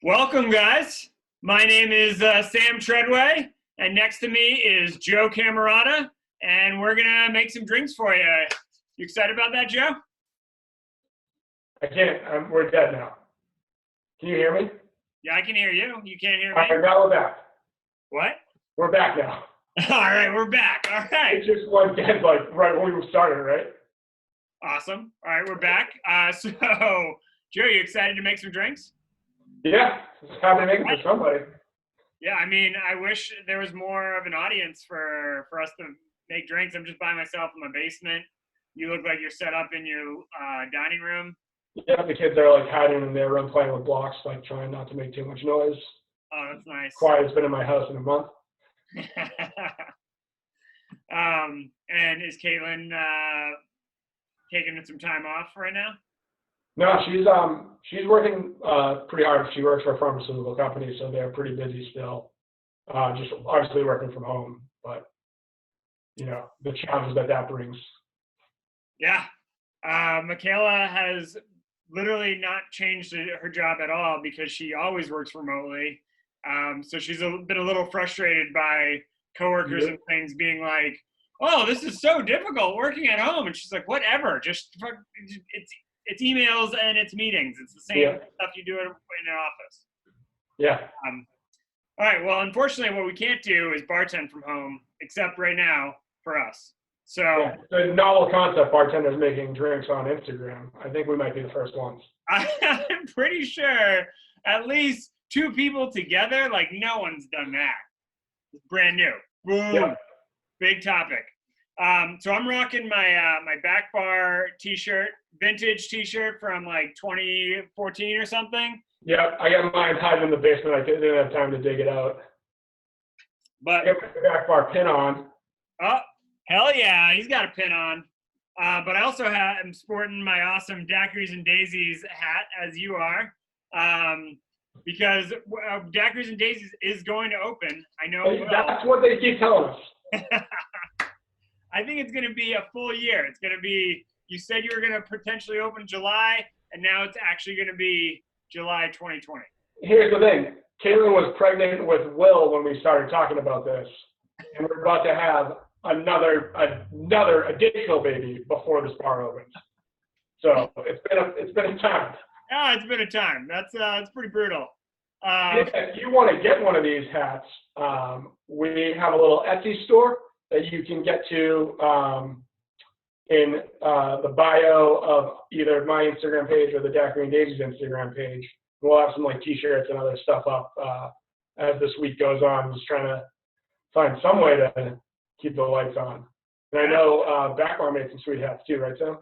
Welcome, guys. My name is Sam Treadway, and next to me is Joe Camerata, and we're going to make some drinks for you. You excited about that, Joe? I can't. We're dead now. Can you hear me? Yeah, I can hear you. You can't hear me? All right, now we're back. What? We're back now. All right, we're back. All right. It just went dead like right when we started, right? Awesome. All right, we're back. So, Joe, you excited to make some drinks? Yeah, it's happening for somebody. Yeah, I mean, I wish there was more of an audience for us to make drinks. I'm just by myself in my basement. You look like you're set up in your dining room. Yeah, the kids are like hiding in their room playing with blocks, like trying not to make too much noise. Oh, that's nice. Quiet has been in my house in a month. And is Caitlin taking some time off right now? No, she's working pretty hard. She works for a pharmaceutical company, so they're pretty busy still. Just obviously working from home, but you know the challenges that brings. Yeah, Michaela has literally not changed her job at all because she always works remotely. So she's been a little frustrated by coworkers and things being like, "Oh, this is so difficult working at home," and she's like, "Whatever, just it's emails and it's meetings. It's the same stuff you do in an office." Yeah. All right. Well, unfortunately, what we can't do is bartend from home, except right now for us. So yeah, the novel concept, bartenders making drinks on Instagram. I think we might be the first ones. I'm pretty sure at least two people together, like no one's done that. It's brand new. Boom. Yep. Big topic. So I'm rocking my Backbar t-shirt, vintage t-shirt from like 2014 or something. Yeah, I got mine hiding in the basement. I didn't have time to dig it out. But I got my Backbar pin on. Oh, hell yeah, he's got a pin on. But I also am sporting my awesome Daiquiris and Daisies hat, as you are, because Daiquiris and Daisies is going to open. I know. That's what they keep telling us. I think it's going to be a full year. It's going to be, you said you were going to potentially open July, and now it's actually going to be July 2020. Here's the thing. Caitlin was pregnant with Will when we started talking about this, and we're about to have another additional baby before this bar opens. So it's been a time. Yeah, it's been a time. That's pretty brutal. If you want to get one of these hats, we have a little Etsy store that you can get to in the bio of either my Instagram page or the Daiquiri and Daisy's Instagram page. We'll have some like t-shirts and other stuff up as this week goes on. Just trying to find some way to keep the lights on. And I know Backbar made some sweet hats too, right, Sam?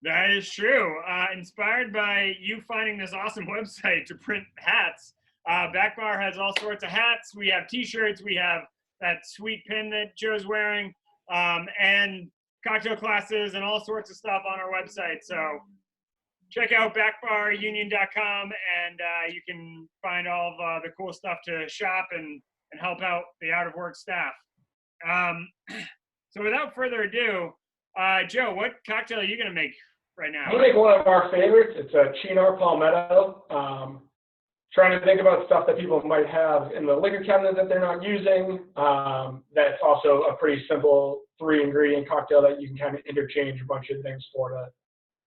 That is true. Inspired by you finding this awesome website to print hats, Backbar has all sorts of hats. We have t-shirts. We have that sweet pin that Joe's wearing, and cocktail classes and all sorts of stuff on our website. So check out backbarunion.com, and you can find all of the cool stuff to shop and help out the out-of-work staff. So without further ado, Joe, what cocktail are you going to make right now? I'm going to make one of our favorites. It's a Chinar Palmetto. Trying to think about stuff that people might have in the liquor cabinet that they're not using. That's also a pretty simple 3-ingredient cocktail that you can kind of interchange a bunch of things for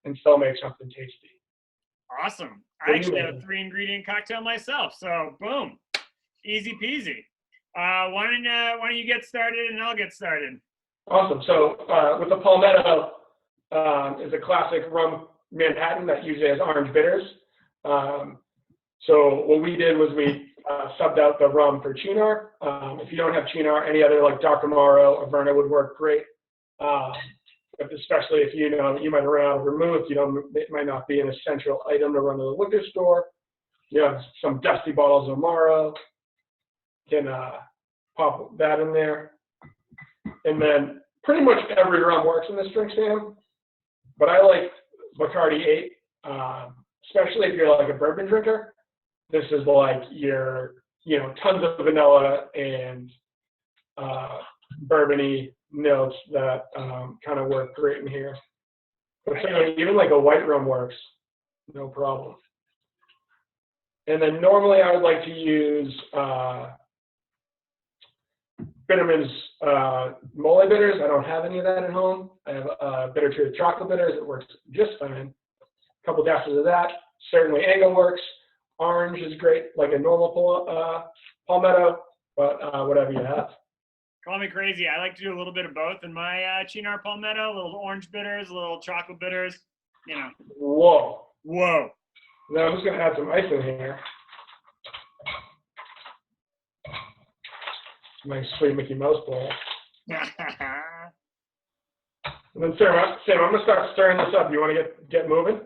and still make something tasty. Awesome. I actually have a 3-ingredient cocktail myself, so boom, easy peasy. Why don't you get started and I'll get started. Awesome. So with the Palmetto is a classic rum Manhattan that usually has orange bitters. So what we did was we subbed out the rum for Chinar. If you don't have Chinar, any other like Dr. Morrow or Verna would work great. But especially if you might run out of vermouth, it might not be an essential item to run to the liquor store. You have some dusty bottles of Morrow. You can pop that in there. And then pretty much every rum works in this drink, Sam. But I like Bacardi 8, especially if you're like a bourbon drinker. This is like your, tons of vanilla and bourbony notes that kind of work great in here. But certainly even like a white rum works, no problem. And then normally I would like to use Bitterman's mole bitters. I don't have any of that at home. I have Bitter Tree chocolate bitters. It works just fine. A couple dashes of that. Certainly Ango works. Orange is great, like a normal palmetto, but whatever you have. Call me crazy. I like to do a little bit of both in my Cynar Palmetto, a little orange bitters, a little chocolate bitters, you know. Whoa. Whoa. Now I'm just going to add some ice in here. Nice sweet Mickey Mouse bowl. And then Sam, I'm going to start stirring this up. You want to get moving?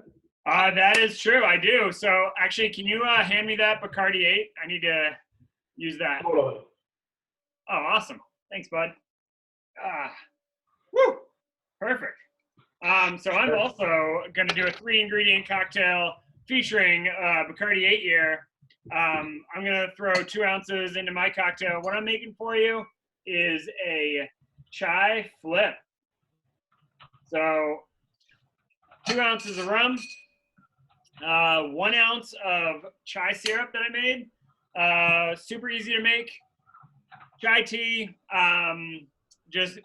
That is true. I do. So actually, can you hand me that Bacardi 8? I need to use that. Totally. Oh, awesome. Thanks, bud. Woo! Perfect. So I'm also going to do a 3-ingredient cocktail featuring Bacardi 8 year. I'm going to throw 2 ounces into my cocktail. What I'm making for you is a chai flip. So 2 ounces of rum, 1 ounce of chai syrup that I made. Super easy to make. Chai tea, just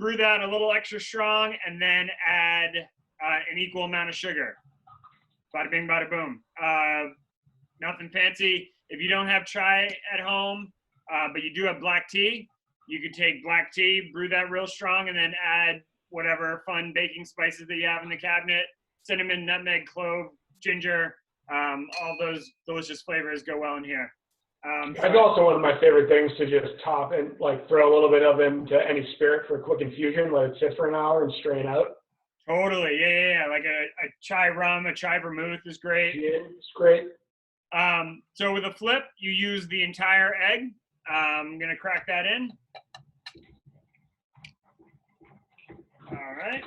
brew that a little extra strong and then add an equal amount of sugar. Bada bing, bada boom. Nothing fancy. If you don't have chai at home, but you do have black tea, you could take black tea, brew that real strong, and then add whatever fun baking spices that you have in the cabinet. Cinnamon, nutmeg, clove, ginger, all those delicious flavors go well in here. That's also one of my favorite things to just top and like throw a little bit of into any spirit for a quick infusion, let it sit for an hour and strain out. Totally, yeah. Like a chai rum, a chai vermouth is great. Yeah, it's great. So with a flip, you use the entire egg. I'm gonna crack that in. All right.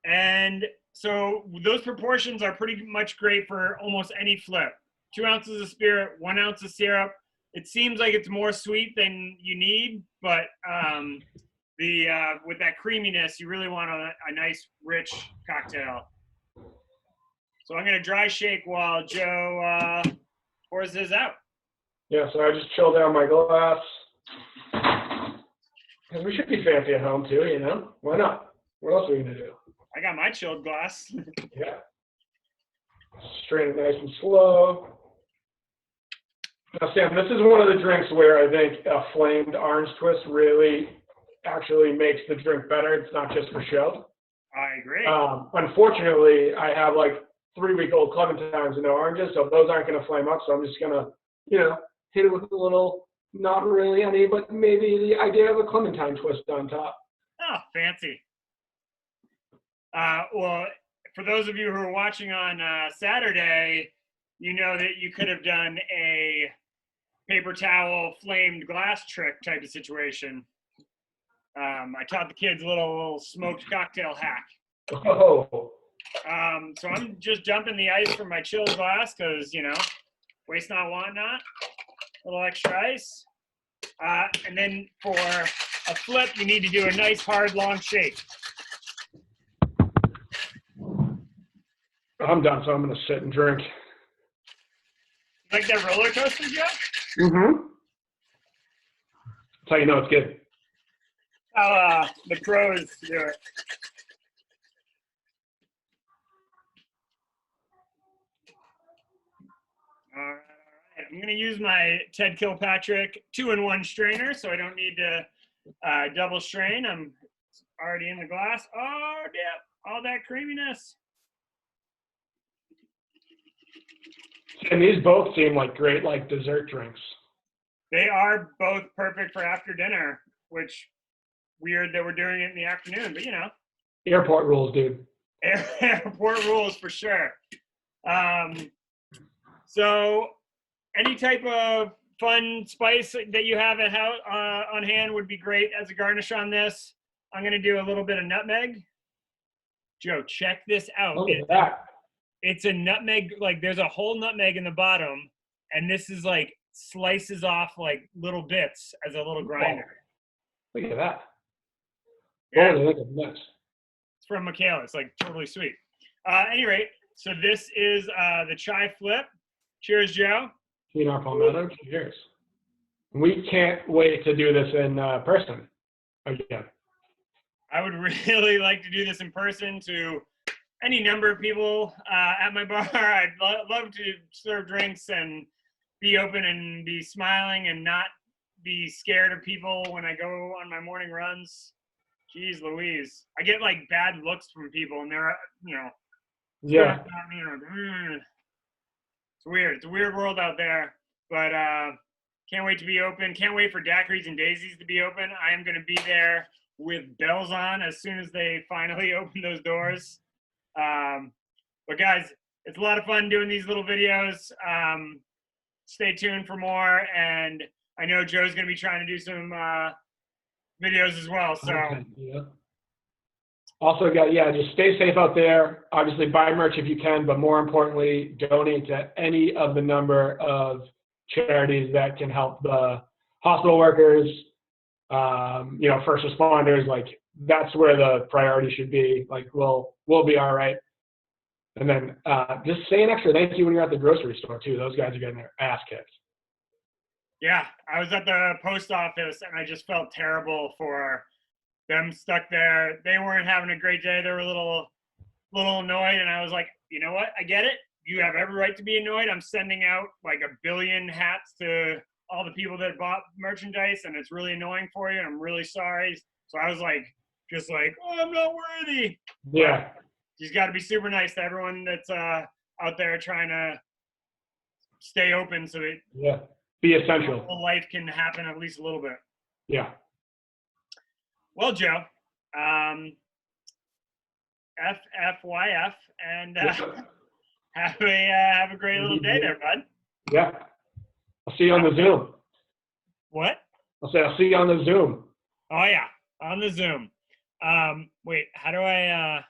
And so those proportions are pretty much great for almost any flip. 2 ounces of spirit, 1 ounce of syrup. It seems like it's more sweet than you need, but with that creaminess, you really want a nice, rich cocktail. So I'm going to dry shake while Joe pours his out. Yeah, so I just chilled down my glass. Because we should be fancy at home too, you know? Why not? What else are we going to do? I got my chilled glass. Yeah. Strain it nice and slow. Now, Sam, this is one of the drinks where I think a flamed orange twist really actually makes the drink better. It's not just for show. I agree. Unfortunately, I have like 3-week-old clementines and no oranges, so those aren't going to flame up. So I'm just going to, hit it with a little, not really any, but maybe the idea of a clementine twist on top. Oh, fancy. Well, for those of you who are watching on Saturday, you know that you could have done a paper towel flamed glass trick type of situation. I taught the kids a little smoked cocktail hack. Oh. So I'm just dumping the ice from my chilled glass because, waste not, want not. A little extra ice. And then for a flip, you need to do a nice, hard, long shake. I'm done, so I'm going to sit and drink. Like that roller coaster, Jeff? Mm-hmm. That's how you know it's good. How the pros do it. All right. I'm going to use my Ted Kilpatrick 2-in-1 strainer, so I don't need to double strain. I'm already in the glass. Oh, yeah, all that creaminess. And these both seem like great, like dessert drinks. They are both perfect for after dinner, which weird that we're doing it in the afternoon, but Airport rules, dude. Airport rules for sure. So any type of fun spice that you have on hand would be great as a garnish on this. I'm going to do a little bit of nutmeg. Joe, check this out. Look at that. It's a nutmeg, like there's a whole nutmeg in the bottom, and this is like slices off like little bits as a little grinder. Oh, look at that. Yeah. Oh, look at this. It's from Michaela. It's like totally sweet. At any rate, so this is the chai flip. Cheers, Joe. Chinar Palmetto, cheers. We can't wait to do this in person again. I would really like to do this in person to any number of people at my bar. I'd love to serve drinks and be open and be smiling and not be scared of people when I go on my morning runs. Jeez Louise. I get like bad looks from people and they're, Yeah. It's weird. It's a weird world out there, but can't wait to be open. Can't wait for daiquiris and daisies to be open. I am going to be there with bells on as soon as they finally open those doors. But guys, it's a lot of fun doing these little videos. Stay tuned for more, and I know Joe's going to be trying to do some videos as well. So. Okay. Yeah. Also, just stay safe out there. Obviously, buy merch if you can, but more importantly, donate to any of the number of charities that can help the hospital workers, first responders. Like, that's where the priority should be. Like, we'll be all right. And then just say an extra thank you when you're at the grocery store too. Those guys are getting their ass kicked. Yeah, I was at the post office and I just felt terrible for them stuck there. They weren't having a great day. They were a little annoyed, and I was like, you know what? I get it. You have every right to be annoyed. I'm sending out like 1 billion hats to all the people that bought merchandise, and it's really annoying for you, and I'm really sorry. So I was like, oh, I'm not worthy. Yeah. But you got to be super nice to everyone that's out there trying to stay open so that be essential. Life can happen at least a little bit. Yeah. Well, Joe, FFYF, and have a great little day there, bud. Yeah. I'll see you on the Zoom. What? I'll see you on the Zoom. Oh yeah, on the Zoom. Wait, how do I